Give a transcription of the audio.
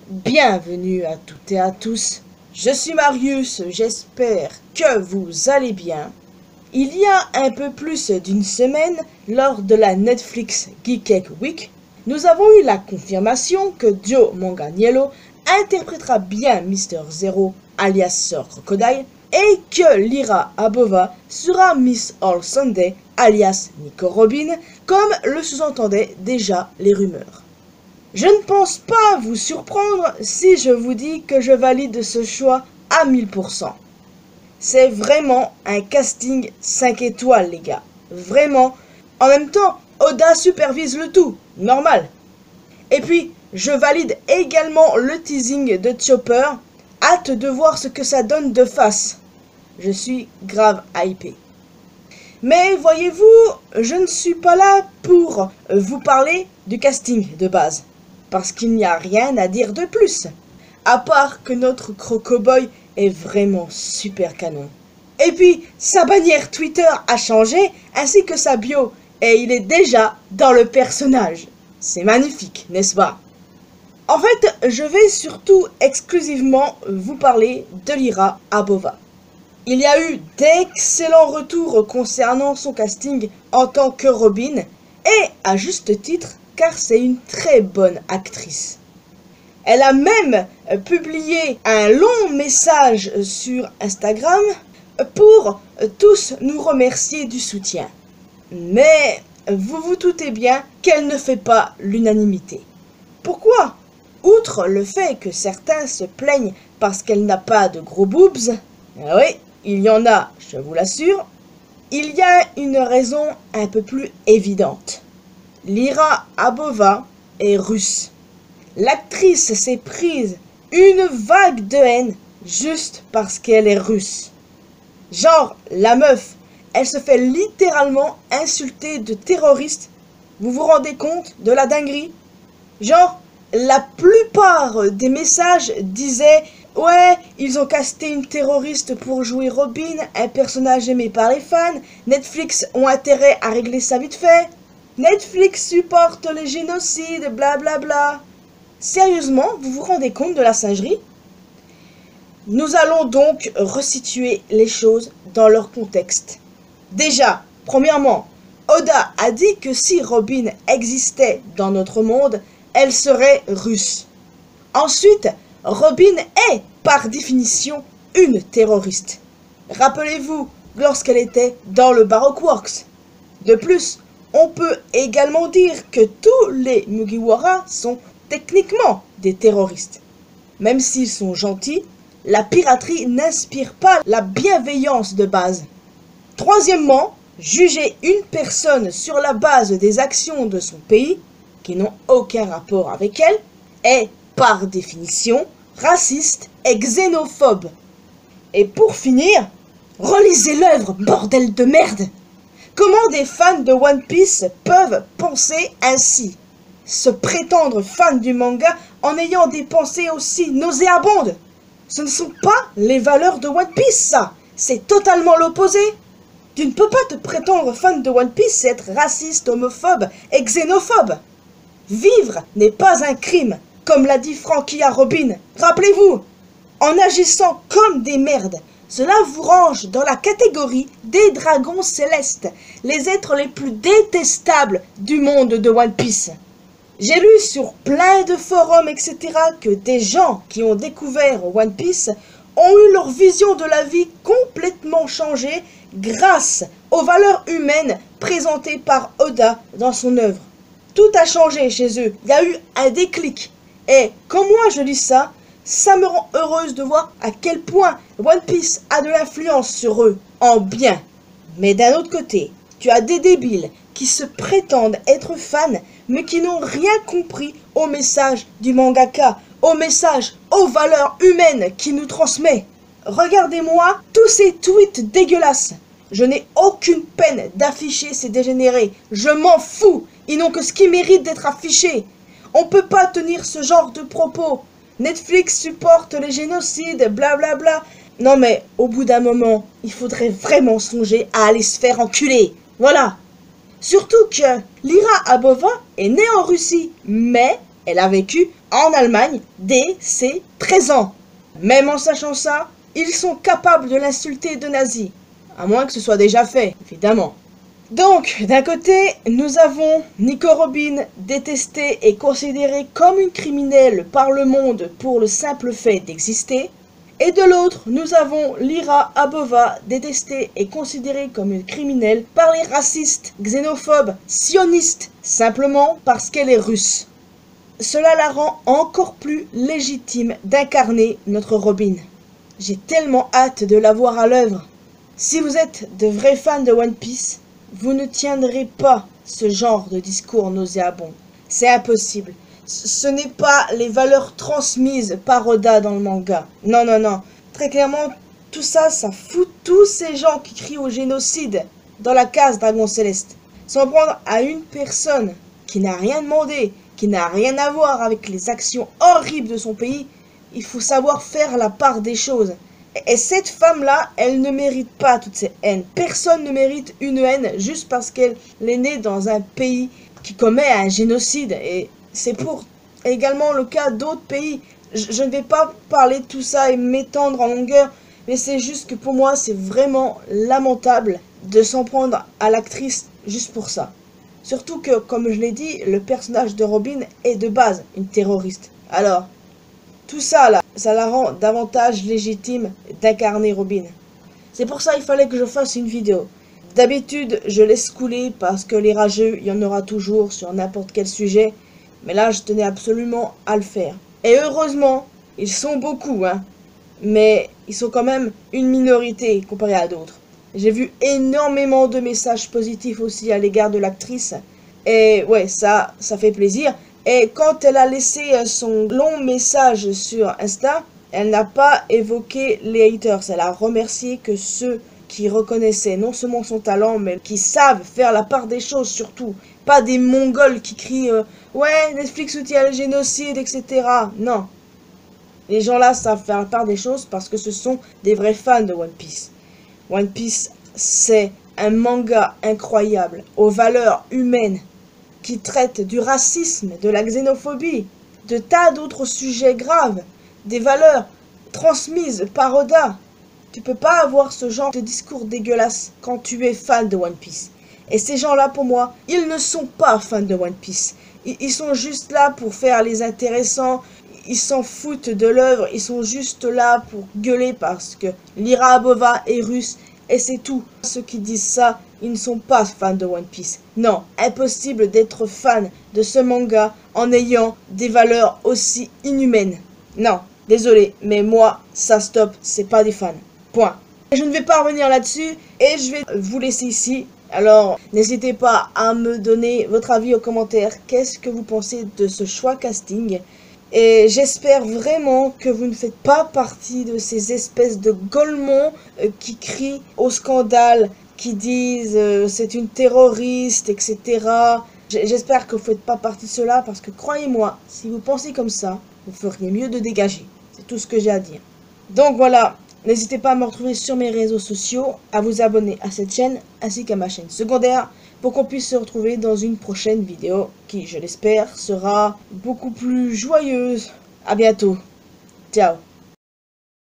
Bienvenue à toutes et à tous, je suis Marius, j'espère que vous allez bien. Il y a un peu plus d'une semaine, lors de la Netflix Geekek Week, nous avons eu la confirmation que Joe Manganiello interprétera bien Mr. Zero alias Sir Crocodile et que Lyra Abova sera Miss All Sunday alias Nico Robin, comme le sous-entendaient déjà les rumeurs. Je ne pense pas vous surprendre si je vous dis que je valide ce choix à 1000%. C'est vraiment un casting 5 étoiles les gars, vraiment. En même temps, Oda supervise le tout, normal. Et puis, je valide également le teasing de Chopper, hâte de voir ce que ça donne de face. Je suis grave hypé. Mais voyez-vous, je ne suis pas là pour vous parler du casting de base. Parce qu'il n'y a rien à dire de plus. À part que notre Crocoboy est vraiment super canon. Et puis, sa bannière Twitter a changé, ainsi que sa bio. Et il est déjà dans le personnage. C'est magnifique, n'est-ce pas? En fait, je vais surtout exclusivement vous parler de Lyra Abova. Il y a eu d'excellents retours concernant son casting en tant que Robin, et à juste titre, car c'est une très bonne actrice. Elle a même publié un long message sur Instagram pour tous nous remercier du soutien. Mais vous vous doutez bien qu'elle ne fait pas l'unanimité. Pourquoi? Outre le fait que certains se plaignent parce qu'elle n'a pas de gros boobs, oui, il y en a, je vous l'assure, il y a une raison un peu plus évidente. Lyra Abova est russe. L'actrice s'est prise une vague de haine juste parce qu'elle est russe. Genre, la meuf, elle se fait littéralement insulter de terroriste. Vous vous rendez compte de la dinguerie? Genre, la plupart des messages disaient « Ouais, ils ont casté une terroriste pour jouer Robin, un personnage aimé par les fans. Netflix ont intérêt à régler ça vite fait. Netflix supporte les génocides, blablabla. Bla bla. » Sérieusement, vous vous rendez compte de la singerie? Nous allons donc resituer les choses dans leur contexte. Déjà, premièrement, Oda a dit que si Robin existait dans notre monde, elle serait russe. Ensuite, Robin est, par définition, une terroriste. Rappelez-vous, lorsqu'elle était dans le Baroque Works. De plus, on peut également dire que tous les Mugiwara sont techniquement des terroristes. Même s'ils sont gentils, la piraterie n'inspire pas la bienveillance de base. Troisièmement, juger une personne sur la base des actions de son pays, qui n'ont aucun rapport avec elle, est, par définition, raciste et xénophobe. Et pour finir, relisez l'œuvre, bordel de merde! Comment des fans de One Piece peuvent penser ainsi? Se prétendre fans du manga en ayant des pensées aussi nauséabondes? Ce ne sont pas les valeurs de One Piece, ça! C'est totalement l'opposé! Tu ne peux pas te prétendre fan de One Piece et être raciste, homophobe et xénophobe! Vivre n'est pas un crime, comme l'a dit Franky à Robin. Rappelez-vous, en agissant comme des merdes, cela vous range dans la catégorie des dragons célestes, les êtres les plus détestables du monde de One Piece. J'ai lu sur plein de forums, etc., que des gens qui ont découvert One Piece ont eu leur vision de la vie complètement changée grâce aux valeurs humaines présentées par Oda dans son œuvre. Tout a changé chez eux, il y a eu un déclic. Et quand moi je lis ça, ça me rend heureuse de voir à quel point One Piece a de l'influence sur eux, en bien. Mais d'un autre côté, tu as des débiles qui se prétendent être fans, mais qui n'ont rien compris au message du mangaka, au message, aux valeurs humaines qu'il nous transmet. Regardez-moi tous ces tweets dégueulasses. Je n'ai aucune peine d'afficher ces dégénérés. Je m'en fous. Ils n'ont que ce qui mérite d'être affiché. On peut pas tenir ce genre de propos. Netflix supporte les génocides, blablabla. Bla bla. Non mais, au bout d'un moment, il faudrait vraiment songer à aller se faire enculer. Voilà. Surtout que Lyra Abova est née en Russie, mais elle a vécu En Allemagne, dès ses 13 ans. Même en sachant ça, ils sont capables de l'insulter de nazi. À moins que ce soit déjà fait, évidemment. Donc, d'un côté, nous avons Nico Robin, détesté et considéré comme une criminelle par le monde pour le simple fait d'exister. Et de l'autre, nous avons Lyra Abova, détestée et considérée comme une criminelle par les racistes, xénophobes, sionistes, simplement parce qu'elle est russe. Cela la rend encore plus légitime d'incarner notre Robin. J'ai tellement hâte de la voir à l'œuvre. Si vous êtes de vrais fans de One Piece, vous ne tiendrez pas ce genre de discours nauséabond. C'est impossible. Ce n'est pas les valeurs transmises par Oda dans le manga. Non, non, non. Très clairement, tout ça, ça fout tous ces gens qui crient au génocide dans la case Dragon Céleste. S'en prendre à une personne qui n'a rien demandé, qui n'a rien à voir avec les actions horribles de son pays, il faut savoir faire la part des choses. Et cette femme-là, elle ne mérite pas toutes ces haines. Personne ne mérite une haine juste parce qu'elle est née dans un pays qui commet un génocide. Et c'est pour également le cas d'autres pays. Je ne vais pas parler de tout ça et m'étendre en longueur, mais c'est juste que pour moi, c'est vraiment lamentable de s'en prendre à l'actrice juste pour ça. Surtout que, comme je l'ai dit, le personnage de Robin est de base une terroriste. Alors, tout ça là, ça la rend davantage légitime d'incarner Robin. C'est pour ça qu'il fallait que je fasse une vidéo. D'habitude, je laisse couler parce que les rageux, il y en aura toujours sur n'importe quel sujet. Mais là, je tenais absolument à le faire. Et heureusement, ils sont beaucoup, hein. Mais ils sont quand même une minorité comparé à d'autres. J'ai vu énormément de messages positifs aussi à l'égard de l'actrice. Et ouais, ça fait plaisir. Et quand elle a laissé son long message sur Insta, elle n'a pas évoqué les haters. Elle a remercié que ceux qui reconnaissaient non seulement son talent, mais qui savent faire la part des choses surtout. Pas des Mongols qui crient ouais, Netflix soutient le génocide, etc. Non. Les gens là savent faire la part des choses parce que ce sont des vrais fans de One Piece. One Piece, c'est un manga incroyable, aux valeurs humaines, qui traite du racisme, de la xénophobie, de tas d'autres sujets graves, des valeurs transmises par Oda. Tu peux pas avoir ce genre de discours dégueulasse quand tu es fan de One Piece. Et ces gens-là, pour moi, ils ne sont pas fans de One Piece. Ils sont juste là pour faire les intéressants, ils s'en foutent de l'œuvre, ils sont juste là pour gueuler parce que Lyra Abova est russe, et c'est tout. Ceux qui disent ça, ils ne sont pas fans de One Piece. Non, impossible d'être fan de ce manga en ayant des valeurs aussi inhumaines. Non, désolé, mais moi, ça stop, c'est pas des fans. Point. Je ne vais pas revenir là-dessus et je vais vous laisser ici. Alors, n'hésitez pas à me donner votre avis aux commentaires. Qu'est-ce que vous pensez de ce choix casting? Et j'espère vraiment que vous ne faites pas partie de ces espèces de golemons qui crient au scandale, qui disent c'est une terroriste, etc. J'espère que vous ne faites pas partie de cela parce que croyez-moi, si vous pensez comme ça, vous feriez mieux de dégager. C'est tout ce que j'ai à dire. Donc voilà, n'hésitez pas à me retrouver sur mes réseaux sociaux, à vous abonner à cette chaîne ainsi qu'à ma chaîne secondaire pour qu'on puisse se retrouver dans une prochaine vidéo qui, je l'espère, sera beaucoup plus joyeuse. À bientôt. Ciao.